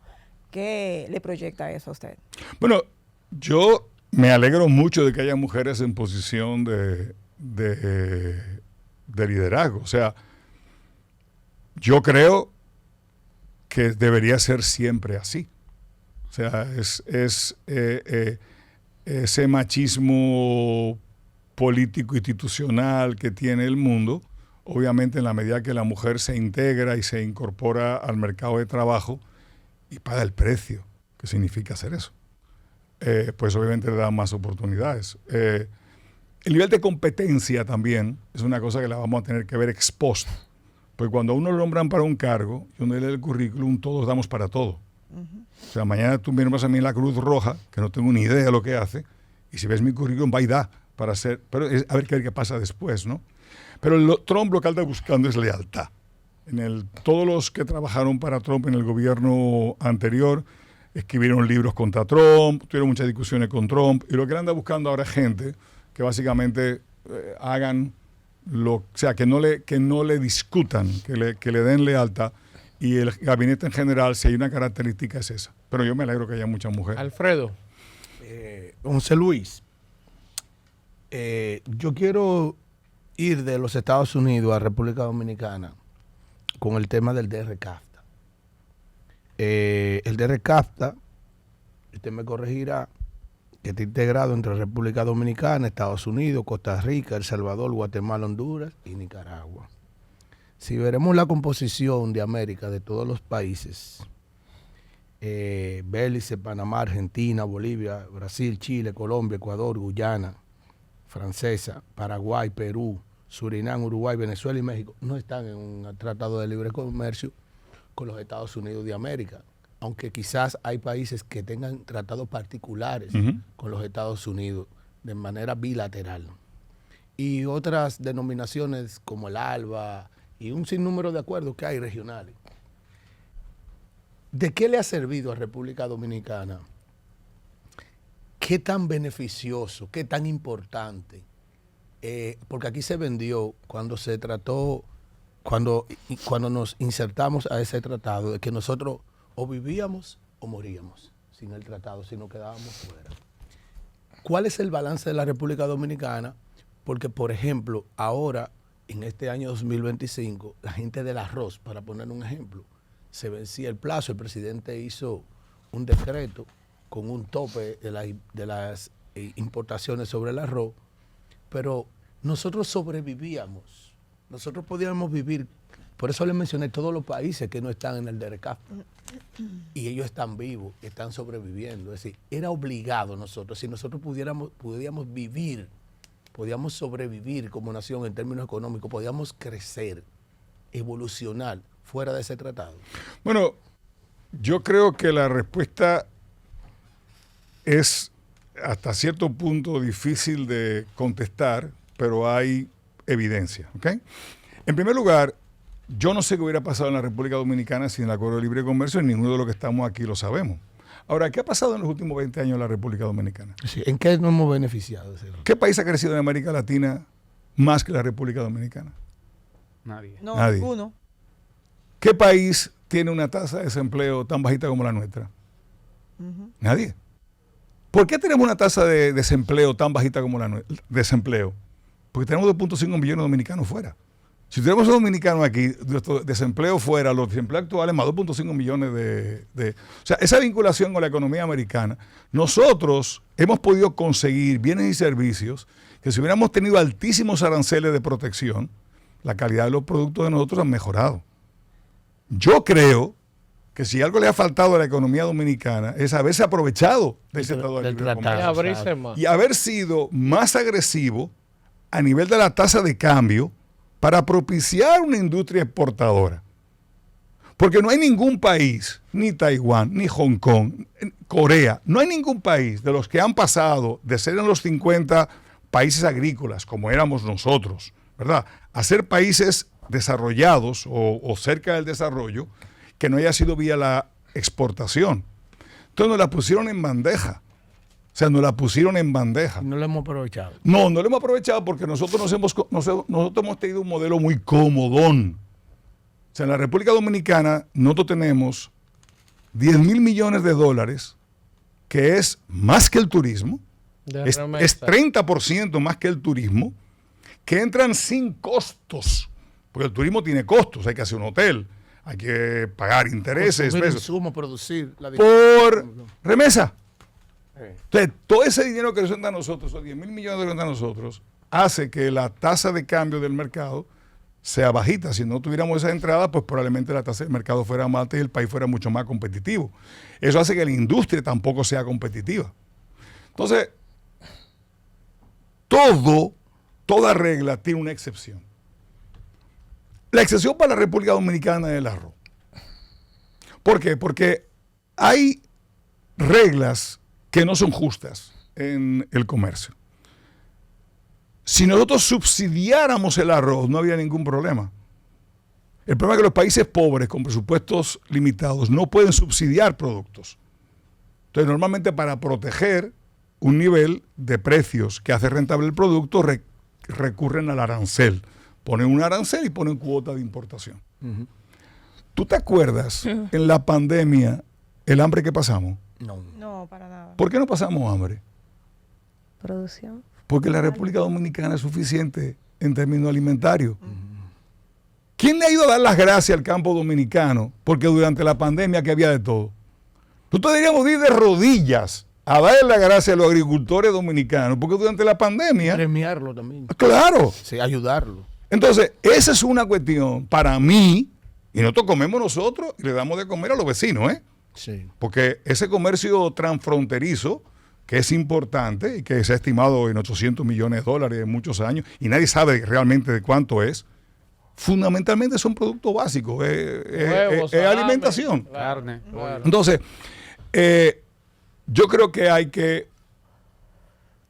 ¿Qué le proyecta eso a usted? Bueno, yo me alegro mucho de que haya mujeres en posición de liderazgo. O sea, yo creo que debería ser siempre así. O sea, ese machismo político institucional que tiene el mundo, obviamente en la medida que la mujer se integra y se incorpora al mercado de trabajo y paga el precio que significa hacer eso, pues obviamente le da más oportunidades. El nivel de competencia también es una cosa que la vamos a tener que ver expuesta. Porque cuando a uno lo nombran para un cargo y uno lee el currículum, todos damos para todo. O sea, mañana tú me nombras a mí en la Cruz Roja, que no tengo ni idea de lo que hace, y si ves mi currículum, va y da para hacer. Pero a ver qué pasa después, ¿no? Pero Trump lo que anda buscando es lealtad. Todos los que trabajaron para Trump en el gobierno anterior escribieron libros contra Trump, tuvieron muchas discusiones con Trump, y lo que él anda buscando ahora es gente que básicamente hagan o sea, que no le discutan, que le den lealtad, y el gabinete en general, si hay una característica, es esa. Pero yo me alegro que haya muchas mujeres. Alfredo. José Luis, yo quiero ir de los Estados Unidos a República Dominicana con el tema del DR-CAFTA. El DR-CAFTA, usted me corregirá, que está integrado entre República Dominicana, Estados Unidos, Costa Rica, El Salvador, Guatemala, Honduras y Nicaragua. Si veremos la composición de América de todos los países, Belice, Panamá, Argentina, Bolivia, Brasil, Chile, Colombia, Ecuador, Guyana Francesa, Paraguay, Perú, Surinam, Uruguay, Venezuela y México no están en un tratado de libre comercio con los Estados Unidos de América, aunque quizás hay países que tengan tratados particulares con los Estados Unidos de manera bilateral. Y otras denominaciones como el ALBA y un sinnúmero de acuerdos que hay regionales. ¿De qué le ha servido a República Dominicana? ¿Qué tan beneficioso, qué tan importante? Porque aquí se vendió cuando se trató, cuando nos insertamos a ese tratado, de que nosotros o vivíamos o moríamos sin el tratado, si no quedábamos fuera. ¿Cuál es el balance de la República Dominicana? Porque, por ejemplo, ahora, en este año 2025, la gente del arroz, para poner un ejemplo, se vencía el plazo, el presidente hizo un decreto con un tope de las importaciones sobre el arroz, pero nosotros sobrevivíamos, nosotros podíamos vivir, por eso les mencioné todos los países que no están en el DR-CAFTA, y ellos están vivos, están sobreviviendo, es decir, era obligado nosotros, si nosotros podíamos vivir, podíamos sobrevivir como nación en términos económicos, podíamos crecer, evolucionar fuera de ese tratado. Bueno, yo creo que la respuesta es hasta cierto punto difícil de contestar, pero hay evidencia, ¿ok? En primer lugar, yo no sé qué hubiera pasado en la República Dominicana sin el Acuerdo de Libre Comercio, y ninguno de los que estamos aquí lo sabemos. Ahora, ¿qué ha pasado en los últimos 20 años en la República Dominicana? Sí, ¿en qué nos hemos beneficiado? ¿Qué país ha crecido en América Latina más que la República Dominicana? Nadie. No, Nadie. ninguno. ¿Qué país tiene una tasa de desempleo tan bajita como la nuestra? Nadie. ¿Por qué tenemos una tasa de desempleo tan bajita como la nuestra? Desempleo. Porque tenemos 2.5 millones de dominicanos fuera. Si tuviéramos dominicanos aquí, nuestro desempleo fuera, los desempleados actuales, más 2.5 millones O sea, esa vinculación con la economía americana, nosotros hemos podido conseguir bienes y servicios que si hubiéramos tenido altísimos aranceles de protección, la calidad de los productos de nosotros han mejorado. Yo creo que si algo le ha faltado a la economía dominicana es haberse aprovechado de ese tratado de libre comercio y haber sido más agresivo a nivel de la tasa de cambio para propiciar una industria exportadora. Porque no hay ningún país, ni Taiwán, ni Hong Kong, Corea, no hay ningún país de los que han pasado de ser en los 50 países agrícolas, como éramos nosotros, ¿verdad?, a ser países desarrollados o cerca del desarrollo, que no haya sido vía la exportación. Entonces nos la pusieron en bandeja. O sea, nos la pusieron en bandeja. No lo hemos aprovechado. No lo hemos aprovechado porque nosotros hemos tenido un modelo muy comodón. O sea, en la República Dominicana nosotros tenemos 10.000 millones de dólares, que es más que el turismo, es 30% más que el turismo, que entran sin costos, porque el turismo tiene costos, hay que hacer un hotel, hay que pagar intereses, producir por remesa. Entonces, todo ese dinero que nos entra a nosotros, esos 10.000 millones de dólares que nos entra a nosotros, hace que la tasa de cambio del mercado sea bajita. Si no tuviéramos esa entrada, pues probablemente la tasa del mercado fuera más alta y el país fuera mucho más competitivo. Eso hace que la industria tampoco sea competitiva. Entonces, toda regla tiene una excepción. La excepción para la República Dominicana es el arroz. ¿Por qué? Porque hay reglas que no son justas en el comercio. Si nosotros subsidiáramos el arroz, no habría ningún problema. El problema es que los países pobres con presupuestos limitados no pueden subsidiar productos. Entonces, normalmente para proteger un nivel de precios que hace rentable el producto, recurren al arancel. Ponen un arancel y ponen cuota de importación. ¿Tú te acuerdas en la pandemia el hambre que pasamos? No, para nada. ¿Por qué no pasamos hambre? Producción. Porque la República Dominicana es suficiente en términos alimentarios. ¿Quién le ha ido a dar las gracias al campo dominicano? Porque durante la pandemia que había de todo. Nosotros deberíamos ir de rodillas a darle las gracias a los agricultores dominicanos, porque durante la pandemia... Premiarlo también. Claro. Sí, ayudarlo. Entonces, esa es una cuestión para mí, y nosotros comemos nosotros y le damos de comer a los vecinos, ¿eh? Sí. Porque ese comercio transfronterizo, que es importante y que se ha estimado en 800 millones de dólares en muchos años, y nadie sabe realmente de cuánto es, fundamentalmente son productos básicos, Huevos, es salame, alimentación. Carne. Claro. Entonces, yo creo que hay que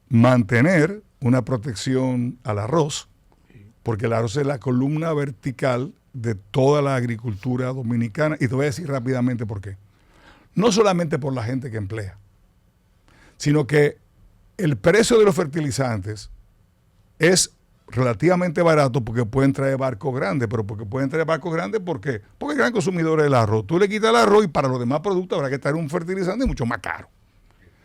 mantener una protección al arroz, porque el arroz es la columna vertical de toda la agricultura dominicana, y te voy a decir rápidamente por qué. No solamente por la gente que emplea, sino que el precio de los fertilizantes es relativamente barato porque pueden traer barcos grandes, pero porque pueden traer barcos grandes, ¿por qué? Porque el gran consumidor es el arroz. Tú le quitas el arroz y para los demás productos habrá que traer un fertilizante mucho más caro.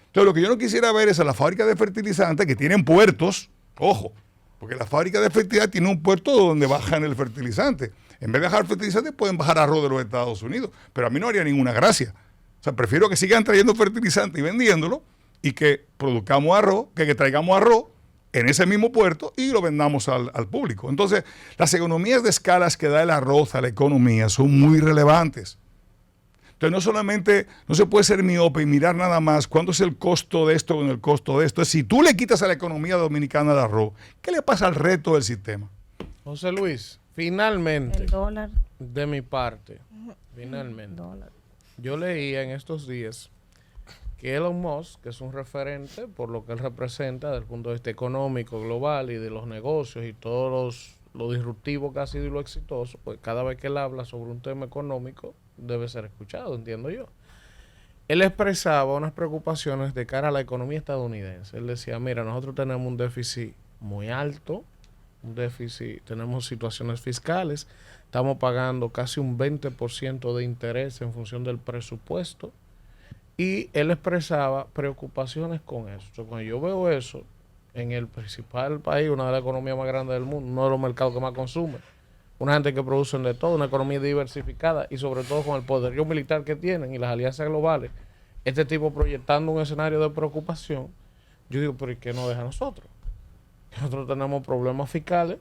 Entonces, lo que yo no quisiera ver es a la fábrica de fertilizantes que tienen puertos, ojo, porque la fábrica de fertilizantes tiene un puerto donde bajan el fertilizante. En vez de bajar fertilizantes, pueden bajar arroz de los Estados Unidos, pero a mí no haría ninguna gracia. O sea, prefiero que sigan trayendo fertilizante y vendiéndolo y que produzcamos arroz, que traigamos arroz en ese mismo puerto y lo vendamos al público. Entonces, las economías de escalas que da el arroz a la economía son muy relevantes. Entonces, no solamente, no se puede ser miope y mirar nada más cuánto es el costo de esto con el costo de esto. Si tú le quitas a la economía dominicana el arroz, ¿qué le pasa al resto del sistema? José Luis, finalmente, El dólar. de mi parte, finalmente, yo leía en estos días que Elon Musk, que es un referente por lo que él representa desde el punto de vista económico, global y de los negocios y todos lo disruptivo que ha sido y lo exitoso, pues cada vez que él habla sobre un tema económico debe ser escuchado, entiendo yo. Él expresaba unas preocupaciones de cara a la economía estadounidense. Él decía, mira, nosotros tenemos un déficit muy alto, un déficit, tenemos situaciones fiscales, estamos pagando casi un 20% de interés en función del presupuesto, y él expresaba preocupaciones con eso. Entonces, cuando yo veo eso en el principal país, una de las economías más grandes del mundo, uno de los mercados que más consume, una gente que producen de todo, una economía diversificada y sobre todo con el poderío militar que tienen y las alianzas globales, este tipo proyectando un escenario de preocupación, yo digo, pero ¿y qué nos deja a nosotros? Nosotros tenemos problemas fiscales,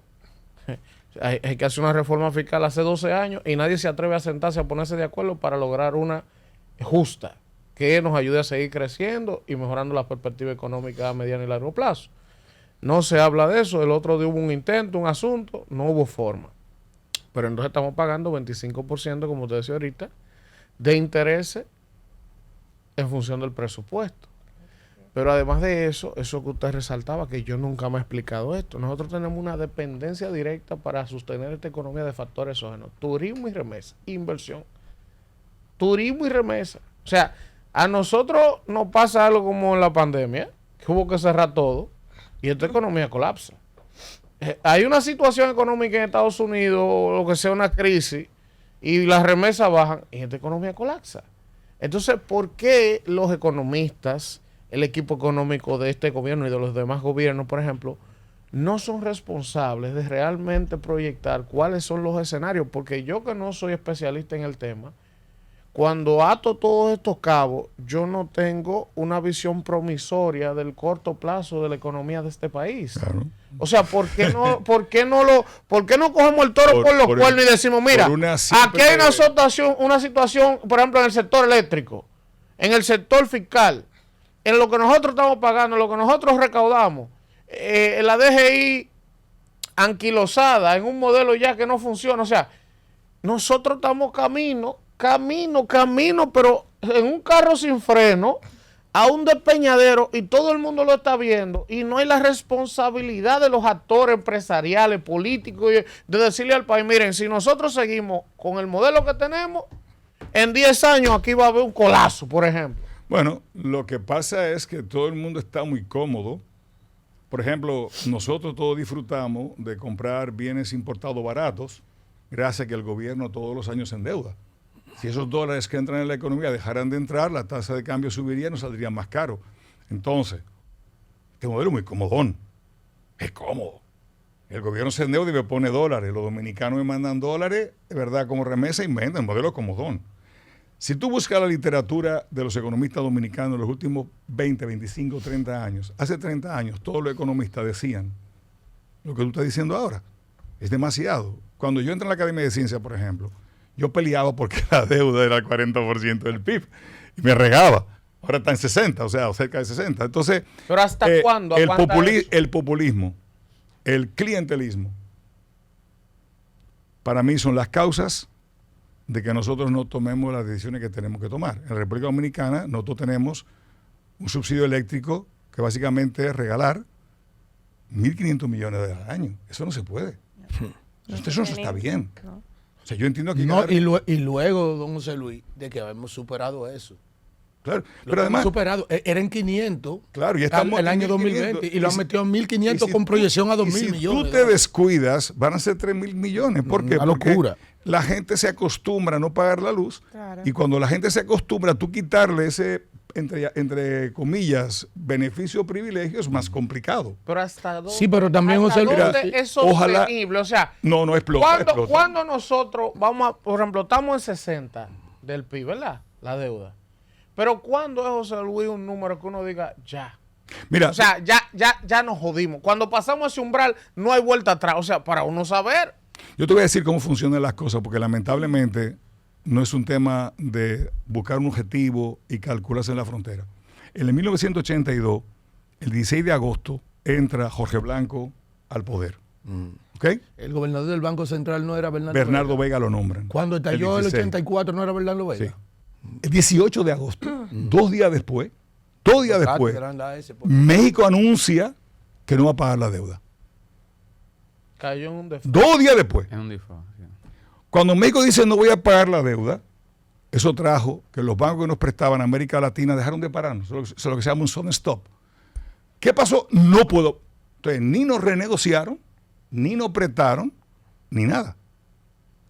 hay que hacer una reforma fiscal hace 12 años y nadie se atreve a sentarse a ponerse de acuerdo para lograr una justa que nos ayude a seguir creciendo y mejorando la perspectiva económica a mediano y largo plazo. No se habla de eso, el otro día hubo un intento, un asunto, no hubo forma. Pero entonces estamos pagando 25%, como usted decía ahorita, de intereses en función del presupuesto. Pero además de eso, eso que usted resaltaba, que yo nunca me he explicado esto, nosotros tenemos una dependencia directa para sostener esta economía de factores exógenos, turismo y remesa, inversión. Turismo y remesa. O sea, a nosotros nos pasa algo como en la pandemia, que hubo que cerrar todo y esta economía colapsa. Hay una situación económica en Estados Unidos, o lo que sea una crisis, y las remesas bajan y esta economía colapsa. Entonces, ¿por qué los economistas, el equipo económico de este gobierno y de los demás gobiernos, por ejemplo, no son responsables de realmente proyectar cuáles son los escenarios? Porque yo, que no soy especialista en el tema, cuando ato todos estos cabos, yo no tengo una visión promisoria del corto plazo de la economía de este país. Claro. O sea, ¿por qué no cogemos el toro por los cuernos y decimos, mira, aquí hay una situación, por ejemplo, en el sector eléctrico, en el sector fiscal, en lo que nosotros estamos pagando, en lo que nosotros recaudamos, la DGI anquilosada en un modelo ya que no funciona? O sea, nosotros estamos camino, pero en un carro sin freno, a un despeñadero, y todo el mundo lo está viendo, y no hay la responsabilidad de los actores empresariales, políticos, de decirle al país, miren, si nosotros seguimos con el modelo que tenemos, en 10 años aquí va a haber un colapso, por ejemplo. Bueno, lo que pasa es que todo el mundo está muy cómodo. Por ejemplo, nosotros todos disfrutamos de comprar bienes importados baratos gracias a que el gobierno todos los años se endeuda. Si esos dólares que entran en la economía dejaran de entrar, la tasa de cambio subiría y nos saldría más caro. Entonces, este modelo es muy comodón. Es cómodo. El gobierno se endeuda y me pone dólares. Los dominicanos me mandan dólares, de verdad, como remesa y me venden el modelo comodón. Si tú buscas la literatura de los economistas dominicanos en los últimos 20, 25, 30 años, hace 30 años todos los economistas decían lo que tú estás diciendo ahora. Es demasiado. Cuando yo entré en la Academia de Ciencias, por ejemplo, yo peleaba porque la deuda era el 40% del PIB y me regaba. Ahora está en 60, o sea, cerca de 60. Entonces, ¿pero hasta cuándo? El populismo, el clientelismo, para mí son las causas de que nosotros no tomemos las decisiones que tenemos que tomar. En la República Dominicana nosotros tenemos un subsidio eléctrico que básicamente es regalar 1.500 millones al año. Eso no se puede. Eso no está bien. No. O sea, yo entiendo que... No, y luego, don José Luis, de que hemos superado eso. Claro, Lo pero además... hemos superado. Eran 500 Claro, y estamos el año en 2020 y lo han si- metido en 1.500 y si con tú- proyección a 2.000 y si millones. tú te descuidas, van a ser 3.000 millones. ¿Por qué? Una Porque locura. la gente se acostumbra a no pagar la luz. Claro. Y cuando la gente se acostumbra a tú quitarle ese, entre comillas, beneficio o privilegio, es más complicado. Pero hasta dónde, Sí, pero también, ¿hasta José Luis, dónde mira, es ojalá- sostenible? O sea, No, no explota. ¿cuándo nosotros vamos a, por ejemplo, estamos en 60 del PIB, ¿verdad? La deuda. Pero ¿cuándo es, José Luis, un número que uno diga ya? Mira, O sea, ya nos jodimos. Cuando pasamos ese umbral, no hay vuelta atrás. O sea, para uno saber. yo te voy a decir cómo funcionan las cosas, porque lamentablemente no es un tema de buscar un objetivo y calcularse en la frontera. En el 1982, el 16 de agosto, entra Jorge Blanco al poder. ¿Ok? El gobernador del Banco Central no era Bernardo Vega lo nombran. Cuando estalló el 16. 84 no era Bernardo Vega. Sí. El 18 de agosto, 2 días después, 2 días después, México anuncia que no va a pagar la deuda. Cayó en un default. 2 días después. Es un default, sí. Cuando México dice no voy a pagar la deuda, eso trajo que los bancos que nos prestaban a América Latina dejaron de pararnos. Eso es lo que se llama un sudden stop. ¿Qué pasó? No puedo. Entonces, ni nos renegociaron, ni nos prestaron, ni nada.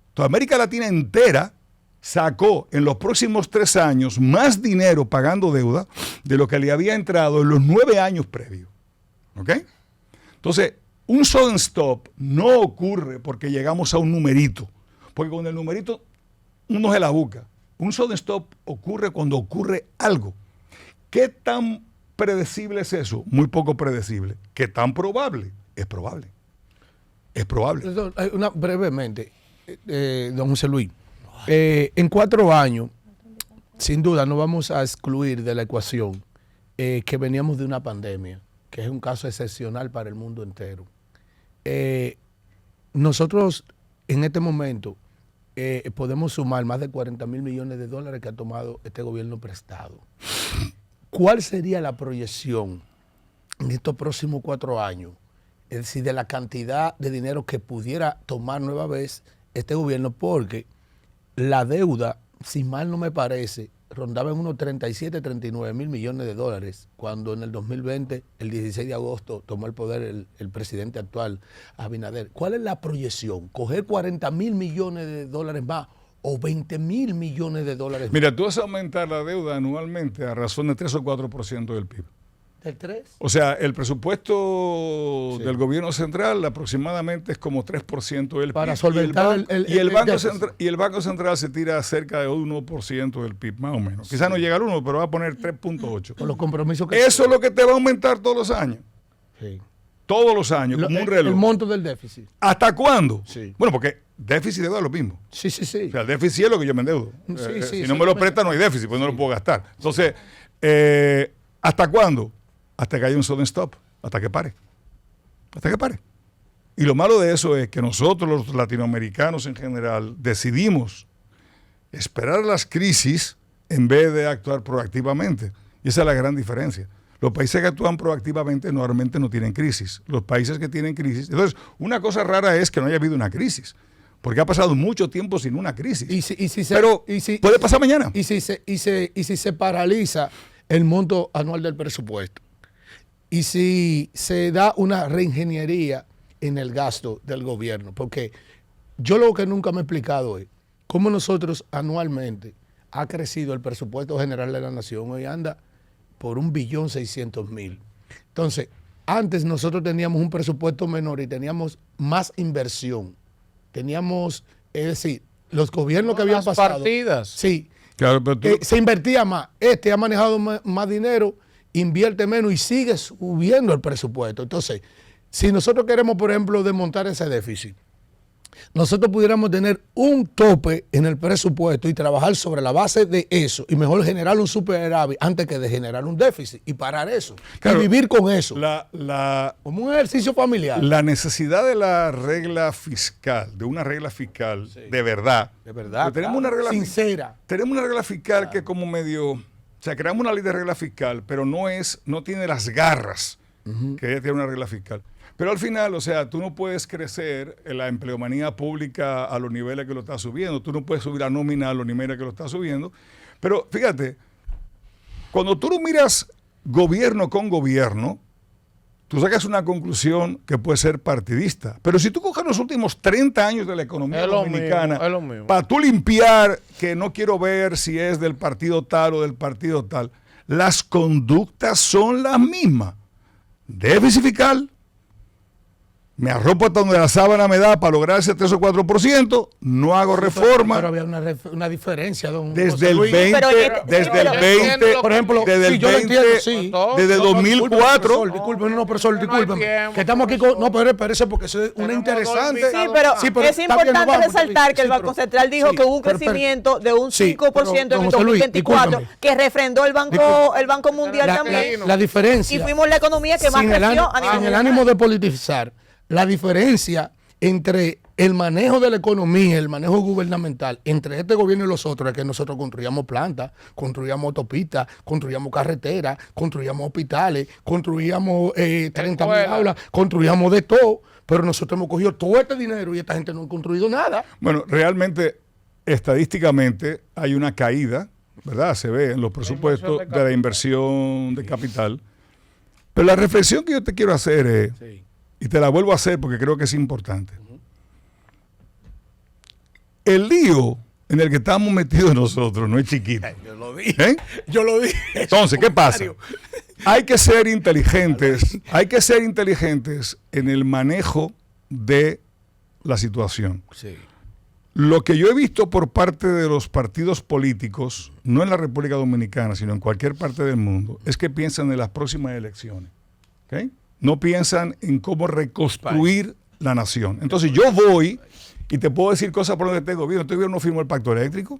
Entonces, América Latina entera sacó en los próximos 3 años más dinero pagando deuda de lo que le había entrado en los 9 años previos. ¿Ok? Entonces, un sudden stop no ocurre porque llegamos a un numerito. Porque con el numerito uno se la busca. Un sudden stop ocurre cuando ocurre algo. ¿Qué tan predecible es eso? Muy poco predecible. ¿Qué tan probable? Es probable. Es probable. Brevemente, don José Luis, en 4 años, sin duda no vamos a excluir de la ecuación que veníamos de una pandemia, que es un caso excepcional para el mundo entero. Nosotros en este momento podemos sumar más de 40.000 millones de dólares que ha tomado este gobierno prestado. ¿Cuál sería la proyección en estos próximos 4 años? Es decir, de la cantidad de dinero que pudiera tomar nueva vez este gobierno, porque la deuda, si mal no me parece, rondaba en unos 37, 39 mil millones de dólares, cuando en el 2020, el 16 de agosto, tomó el poder el presidente actual, Abinader. ¿Cuál es la proyección? ¿Coger 40 mil millones de dólares más o 20 mil millones de dólares más? Mira, tú vas a aumentar la deuda anualmente a razón de 3 o 4% del PIB. ¿Del 3? O sea, el presupuesto Sí. del gobierno central aproximadamente es como 3% del Para PIB. solventar y el Banco déficit. Central, y el Banco Central se tira cerca de 1% del PIB, más o menos. Quizás no llega al 1, pero va a poner 3.8. Con los compromisos que... Eso es lo que te va a aumentar todos los años. Sí. Todos los años, como un reloj. El monto del déficit. ¿Hasta cuándo? Sí. Bueno, porque déficit y deuda es lo mismo. Sí, sí, sí. O sea, el déficit es lo que yo me endeudo. Sí, sí, si no me lo exactamente. presta, no hay déficit, pues no lo puedo gastar. Entonces, ¿hasta cuándo? Hasta que haya un sudden stop, hasta que pare. Hasta que pare. Y lo malo de eso es que nosotros, los latinoamericanos en general, decidimos esperar las crisis en vez de actuar proactivamente. Y esa es la gran diferencia. Los países que actúan proactivamente normalmente no tienen crisis. Los países que tienen crisis... Entonces, una cosa rara es que no haya habido una crisis. porque ha pasado mucho tiempo sin una crisis. Pero puede pasar mañana. Y si se paraliza el monto anual del presupuesto, y si se da una reingeniería en el gasto del gobierno, porque yo lo que nunca me he explicado es cómo nosotros anualmente ha crecido el presupuesto general de la nación, hoy anda por 1.600.000.000. Entonces, antes nosotros teníamos un presupuesto menor y teníamos más inversión. Teníamos, es decir, los gobiernos que habían pasado. Partidas. Sí. Claro, pero Se invertía más. Este ha manejado más dinero, invierte menos y sigue subiendo el presupuesto. Entonces, si nosotros queremos, por ejemplo, desmontar ese déficit, nosotros pudiéramos tener un tope en el presupuesto y trabajar sobre la base de eso y mejor generar un superávit antes que de generar un déficit y parar eso. Claro, y vivir con eso. Como un ejercicio familiar. La necesidad de la regla fiscal, de una regla fiscal de verdad. De verdad. Tenemos una regla sincera. Tenemos una regla fiscal que como medio, o sea, creamos una ley de regla fiscal, pero no tiene las garras que tiene una regla fiscal. Pero al final, o sea, tú no puedes crecer en la empleomanía pública a los niveles que lo está subiendo. Tú no puedes subir la nómina a los niveles que lo está subiendo. Pero fíjate, cuando tú lo miras gobierno con gobierno, tú sacas una conclusión que puede ser partidista. Pero si tú coges los últimos 30 años de la economía dominicana, para tú limpiar, que no quiero ver si es del partido tal o del partido tal, las conductas son las mismas. Déficit fiscal, me arropo hasta donde la sábana me da para lograr ese 3 o 4%, no hago reforma. Pero había una diferencia, don desde José el Luis. 20, desde el 20, por ejemplo, desde el yo lo 20, entiendo, sí. desde 2004. Discúlpeme. Que estamos aquí con... No, pero espérese porque eso es una interesante... Sí, pero es importante resaltar que el Banco Central dijo que hubo un pero, crecimiento de un 5% en el José Luis, 2024, que refrendó el Banco Mundial también. La diferencia... Y fuimos la economía que más creció a nivel sin el ánimo de politizar, la diferencia entre el manejo de la economía, el manejo gubernamental, entre este gobierno y los otros, es que nosotros construíamos plantas, construíamos autopistas, construíamos carreteras, construíamos hospitales, construíamos 30.000 aulas, construíamos de todo, pero nosotros hemos cogido todo este dinero y esta gente no ha construido nada. Bueno, realmente, estadísticamente, hay una caída, ¿verdad? Se ve en los presupuestos de la inversión de capital. Pero la reflexión que yo te quiero hacer es... Sí. Y te la vuelvo a hacer porque creo que es importante. El lío en el que estamos metidos nosotros no es chiquito. Yo lo dije. Yo lo dije. Entonces, ¿qué pasa? Hay que ser inteligentes en el manejo de la situación. Sí. Lo que yo he visto por parte de los partidos políticos, no en la República Dominicana, sino en cualquier parte del mundo, es que piensan en las próximas elecciones. ¿Okay? No piensan en cómo reconstruir la nación. Entonces yo voy y te puedo decir cosas por donde este gobierno. Este gobierno no firmó el pacto eléctrico.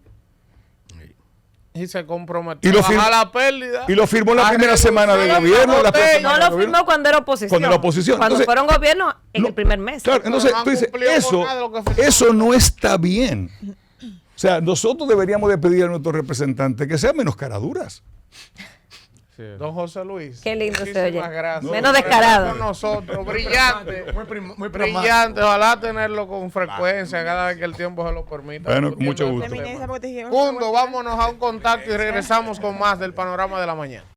Y se comprometió a bajar la pérdida. Y lo firmó en la primera semana del gobierno. No lo firmó cuando era oposición. Cuando era oposición. Cuando entonces, fueron gobierno en el primer mes. Claro, entonces tú dices, eso no está bien. O sea, nosotros deberíamos de pedir a nuestros representantes que sean menos caraduras. Sí. Don José Luis. Qué lindo se oye. Gracias. Menos descarado. Con nosotros, brillante. Muy brillante. Ojalá tenerlo con frecuencia cada vez que el tiempo se lo permita. Bueno, con mucho gusto. Punto, vámonos a un contacto y regresamos con más del Panorama de la Mañana.